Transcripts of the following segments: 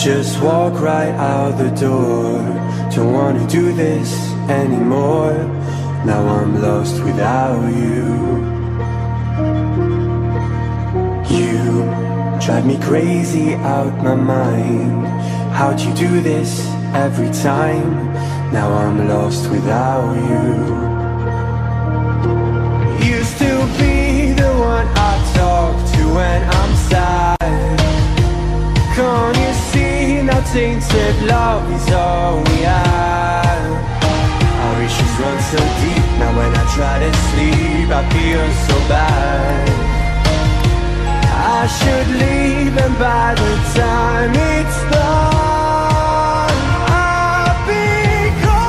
just walk right out the door. Don't wanna do this anymore. Now I'm lost without you. You drive me crazy out my mind. How'd you do this every time? Now I'm lost without you. Used to be the one I talk to when I'm sad. Can't you see now tainted love is all we have? Our issues run so deep, now when I try to sleep I feel so bad. I should leave and by the time it's done I'll be gone.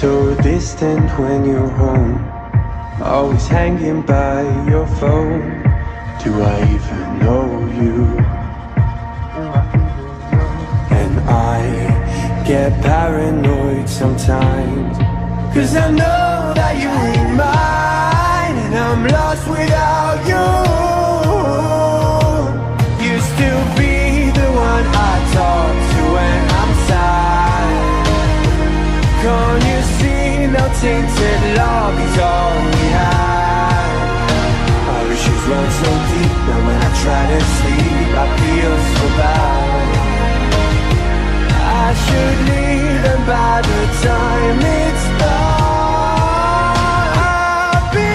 So distant when you're home, always hanging by your phone. Do I even know you? And I get paranoid sometimes, 'cause I know that you ain't mine, and I'm lost without you. Used to be the one I talk to when I'm sad. Can't you see now tainted love is all we have? Our issues run so deep, now when I try to sleep I feel so bad. I should leave and by the time it's done I'll be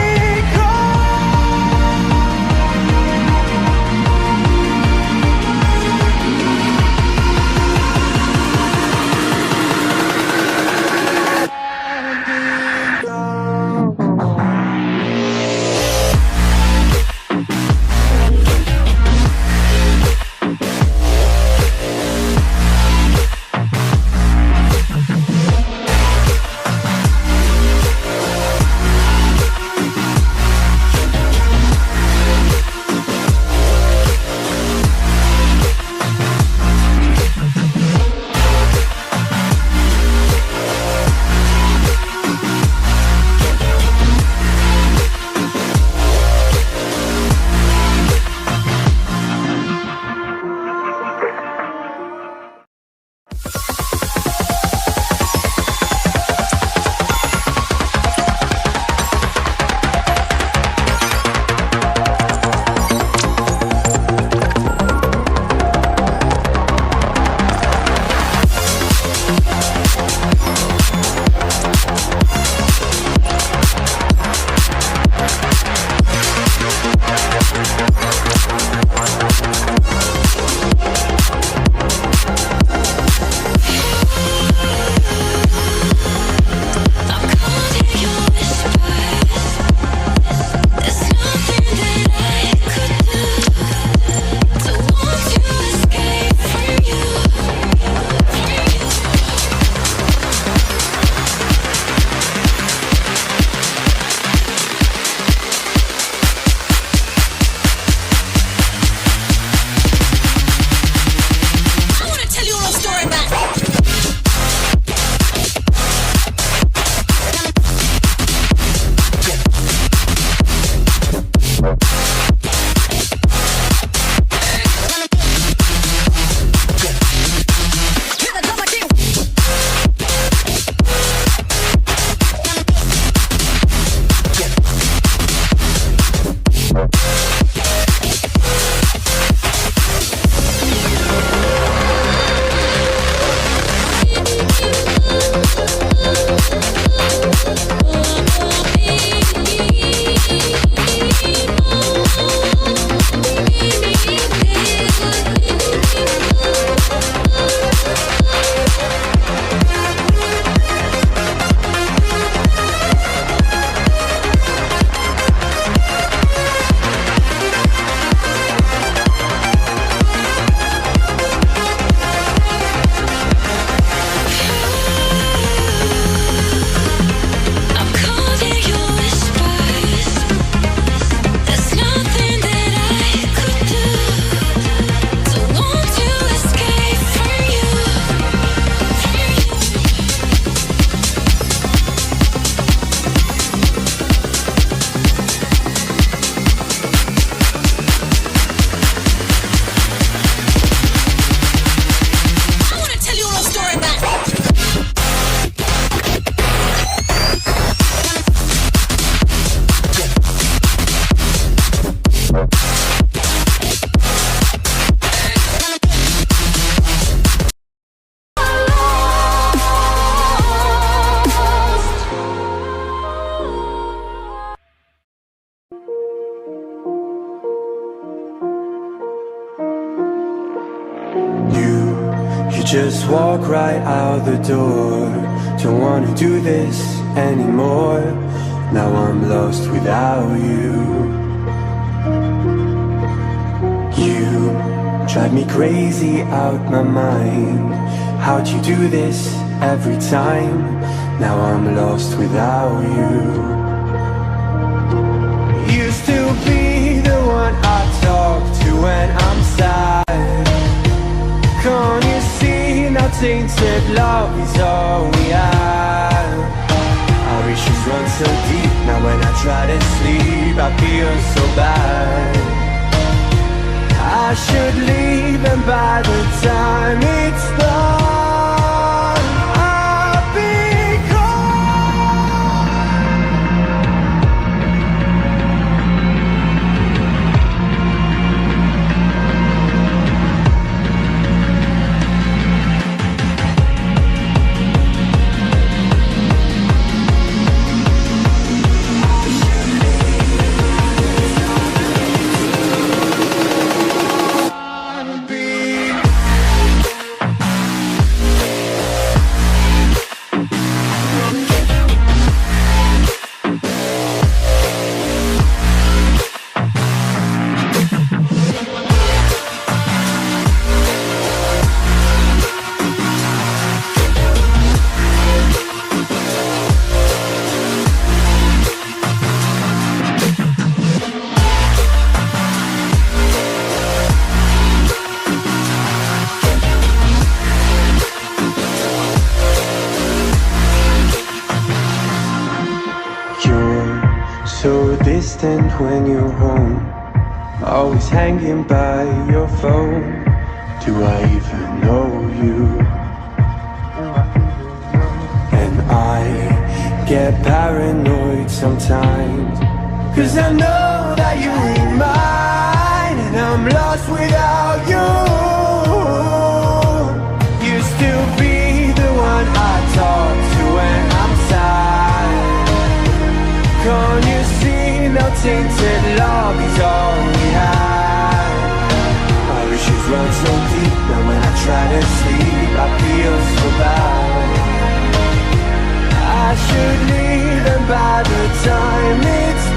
just walk right out the door. Don't wanna do this anymore. Now I'm lost without you. You drive me crazy out my mind. How'd you do this every time? Now I'm lost without you. Used to be the one I talk to when I'm sad. Can't you see now tainted love is all we have? Our issues run so deep, now when I try to sleep I feel so bad. I should leave and by the time it's done I'll be gone. So distant when you're home, always hanging by your phone. Do I even know you? And I get paranoid sometimes, 'cause I know that you ain't mine, and I'm lost without you. Used to be the one I talk to when I'm sad. Can't you see now tainted love is all we have? Our issues run so deep, now when I try to sleep I feel so bad. I should leave and by the time it's